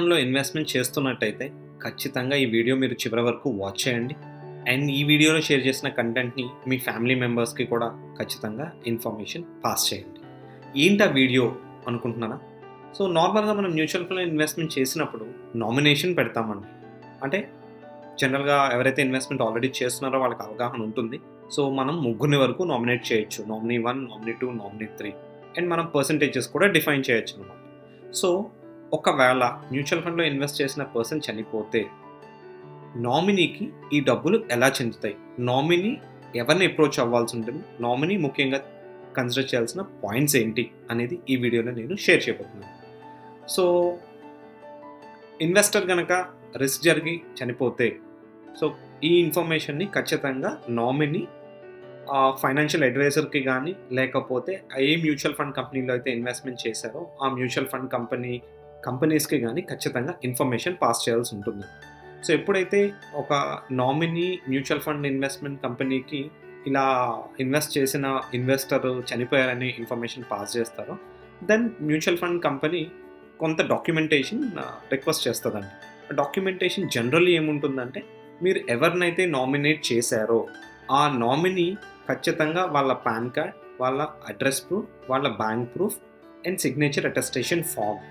లో ఇన్వెస్ట్‌మెంట్ చేస్తున్నట్టయితే ఖచ్చితంగా ఈ వీడియో మీరు చివరి వరకు వాచ్ చేయండి. అండ్ ఈ వీడియోలో షేర్ చేసిన కంటెంట్‌ని మీ ఫ్యామిలీ మెంబర్స్‌కి కూడా ఖచ్చితంగా ఇన్ఫర్మేషన్ పాస్ చేయండి. ఏంటా వీడియో అనుకుంటున్నారా? సో, నార్మల్‌గా మనం మ్యూచువల్ ఫండ్‌లో ఇన్వెస్ట్‌మెంట్ చేసినప్పుడు నామినేషన్ పెడతామండి. అంటే జనరల్‌గా ఎవరైతే ఇన్వెస్ట్‌మెంట్ ఆల్రెడీ చేస్తున్నారో వాళ్ళకి అవగాహన ఉంటుంది. సో, మనం ముగ్గురిని వరకు నామినేట్ చేయొచ్చు. నామినీ 1, నామినీ 2, నామినీ 3 అండ్ మనం పర్సెంటేజెస్ కూడా డిఫైన్ చేయొచ్చనమాట. సో, ఒకవేళ మ్యూచువల్ ఫండ్‌లో ఇన్వెస్ట్ చేసిన పర్సన్ చనిపోతే నామినీకి ఈ డబ్బులు ఎలా చెందుతాయి? నామినీ ఎవరిని అప్రోచ్ అవ్వాల్సి ఉంటుంది? నామినీ ముఖ్యంగా కన్సిడర్ చేయాల్సిన పాయింట్స్ ఏంటి? అనేది ఈ వీడియోలో నేను షేర్ చేయబోతున్నాను. సో, ఇన్వెస్టర్ గనక రిస్క్ జరిగి చనిపోతే సో, ఈ ఇన్ఫర్మేషన్‌ని ఖచ్చితంగా నామినీ ఫైనాన్షియల్ అడ్వైజర్‌కి గానీ, లేకపోతే ఏ మ్యూచువల్ ఫండ్ కంపెనీలో అయితే ఇన్వెస్ట్‌మెంట్ చేశారో ఆ మ్యూచువల్ ఫండ్ కంపెనీస్‌కి గానీ ఖచ్చితంగా ఇన్ఫర్మేషన్ పాస్ చేయాల్సి ఉంటుంది. సో, ఎప్పుడైతే ఒక నామినీ మ్యూచువల్ ఫండ్ ఇన్వెస్ట్‌మెంట్ కంపెనీకి ఇలా ఇన్వెస్ట్ చేసిన ఇన్వెస్టర్ చనిపోయారని ఇన్ఫర్మేషన్ పాస్ చేస్తారో, దెన్ మ్యూచువల్ ఫండ్ కంపెనీ కొంత డాక్యుమెంటేషన్ రిక్వెస్ట్ చేస్తదండి. డాక్యుమెంటేషన్ జనరల్లీ ఏముంటుందంటే, మీరు ఎవరినైతే నామినేట్ చేశారో, ఆ నామినీ ఖచ్చితంగా వాళ్ళ పాన్ కార్డ్, వాళ్ళ అడ్రెస్ ప్రూఫ్, వాళ్ళ bank proof and signature attestation form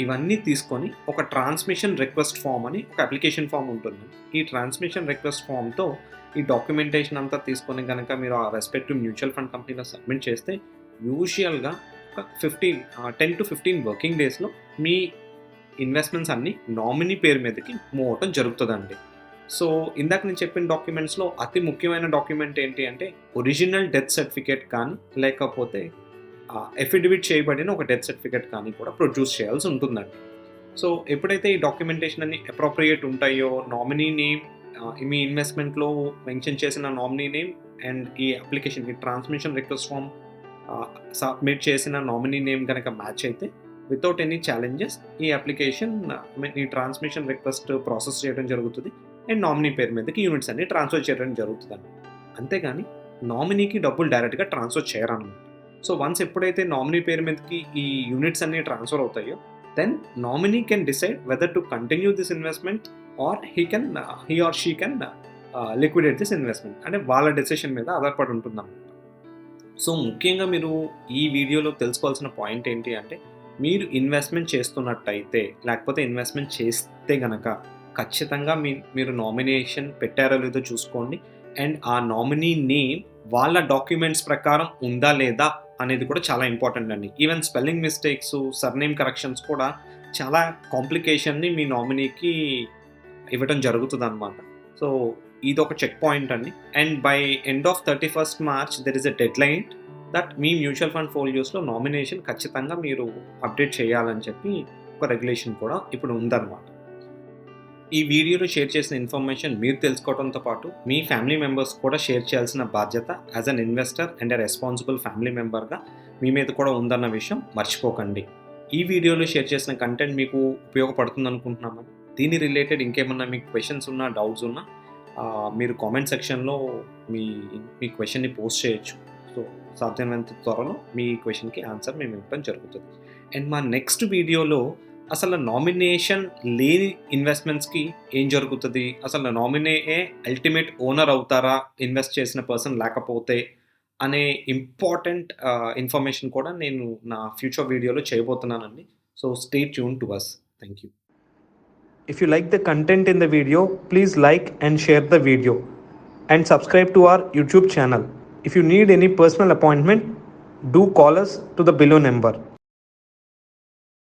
ఇవన్నీ తీసుకొని ఒక ట్రాన్స్మిషన్ రిక్వెస్ట్ ఫార్మ్ అని ఒక అప్లికేషన్ ఫార్మ్ ఉంటుంది. ఈ ట్రాన్స్మిషన్ రిక్వెస్ట్ ఫార్మ్‌తో ఈ డాక్యుమెంటేషన్ అంతా తీసుకొని గనక మీరు ఆ రెస్పెక్టివ్ మ్యూచువల్ ఫండ్ కంపెనీలో సబ్మిట్ చేస్తే యూజువల్‌గా ఒక 10-15 వర్కింగ్ డేస్‌లో మీ ఇన్వెస్ట్‌మెంట్స్ అన్నీ నామినీ పేరు మీదకి మూవ్ అవ్వటం జరుగుతదండి. సో, ఇందాక నేను చెప్పిన డాక్యుమెంట్స్‌లో అతి ముఖ్యమైన డాక్యుమెంట్ ఏంటి అంటే, ఒరిజినల్ డెత్ సర్టిఫికేట్ కానీ, లేకపోతే అఫిడవిట్ చేయబడిన ఒక డెత్ సర్టిఫికేట్ కానీ కూడా ప్రొడ్యూస్ చేయాల్సి ఉంటుందండి. సో, ఎప్పుడైతే ఈ డాక్యుమెంటేషన్ అన్ని అప్రోప్రియేట్ ఉంటాయో, నామినీ నేమ్ మీ ఇన్వెస్ట్‌మెంట్‌లో మెన్షన్ చేసిన నామినీ నేమ్ అండ్ ఈ అప్లికేషన్ ఈ ట్రాన్స్మిషన్ రిక్వెస్ట్ ఫార్మ్ సబ్మిట్ చేసిన నామినీ నేమ్ గనక మ్యాచ్ అయితే వితౌట్ ఎనీ ఛాలెంజెస్ ఈ అప్లికేషన్ ఈ ట్రాన్స్మిషన్ రిక్వెస్ట్ ప్రాసెస్ చేయడం జరుగుతుంది. అండ్ నామినీ పేరు మీదకి యూనిట్స్ అన్ని ట్రాన్స్ఫర్ చేయడం జరుగుతుందండి. అంతేగాని నామినీకి డబ్బులు డైరెక్ట్‌గా ట్రాన్స్ఫర్ చేయరనమాట. సో, వన్స్ ఎప్పుడైతే నామినీ పేరు మీదకి ఈ యూనిట్స్ అన్ని ట్రాన్స్ఫర్ అవుతాయో, then nominee can decide whether to continue this investment or he or she can liquidate this investment. అంటే వాళ్ళ డెసిషన్ మీద ఆధారపడి ఉంటుందన్నమాట. సో, ముఖ్యంగా మీరు ఈ వీడియోలో తెలుసుకోవాల్సిన పాయింట్ ఏంటి అంటే, మీరు ఇన్వెస్ట్‌మెంట్ చేస్తున్నట్టయితే, లేకపోతే ఇన్వెస్ట్‌మెంట్ చేస్తే గనక ఖచ్చితంగా మీరు నామినేషన్ పెట్టారో లేదో చూసుకోండి. అండ్ ఆ నామినీ నేమ్ వాళ్ళ డాక్యుమెంట్స్ ప్రకారం ఉందా లేదా అనేది కూడా చాలా ఇంపార్టెంట్ అండి. Even spelling mistakes, surname corrections కూడా చాలా కాంప్లికేషన్‌ని మీ నామినీకి ఇవ్వటం జరుగుతదనమాట. సో, ఇదొక చెక్ పాయింట్ అండి. And by end of 31st March there is a deadline that మీ మ్యూచువల్ ఫండ్ ఫోలియోస్‌లో నామినేషన్ ఖచ్చితంగా మీరు అప్డేట్ చేయాలని చెప్పి ఒక రెగ్యులేషన్ కూడా ఇప్పుడు ఉందన్నమాట. ఈ వీడియోలో షేర్ చేసిన ఇన్ఫర్మేషన్ మీరు తెలుసుకోవడంతో పాటు మీ ఫ్యామిలీ మెంబర్స్ కూడా షేర్ చేయాల్సిన బాధ్యత as an investor and a responsible family మెంబర్‌గా మీ మీద కూడా ఉందన్న విషయం మర్చిపోకండి. ఈ వీడియోలో షేర్ చేసిన కంటెంట్ మీకు ఉపయోగపడుతుందనుకుంటున్నాము. దీని రిలేటెడ్ ఇంకేమన్నా మీకు క్వెషన్స్ ఉన్నా, డౌట్స్ ఉన్నా మీరు కామెంట్ సెక్షన్‌లో మీ మీ క్వెషన్‌ని పోస్ట్ చేయొచ్చు. సో, సాధ్యమైనంత త్వరలో మీ క్వెషన్‌కి ఆన్సర్ మేము ఇవ్వడం జరుగుతుంది. అండ్ మా నెక్స్ట్ వీడియోలో అసలు నామినేషన్ లేని ఇన్వెస్ట్‌మెంట్స్‌కి ఏం జరుగుతది? అసలు నామినీయే అల్టిమేట్ ఓనర్ అవుతారా? ఇన్వెస్ట్ చేసిన పర్సన్ లేకపోతే అనే ఇంపార్టెంట్ ఇన్ఫర్మేషన్ కూడా నేను నా ఫ్యూచర్ వీడియోలో చేయబోతున్నానండి. So, stay tuned to us. Thank you. If you like the content in the video, please like and share the video and subscribe to our YouTube channel. If you need any personal appointment, do call us to the below number.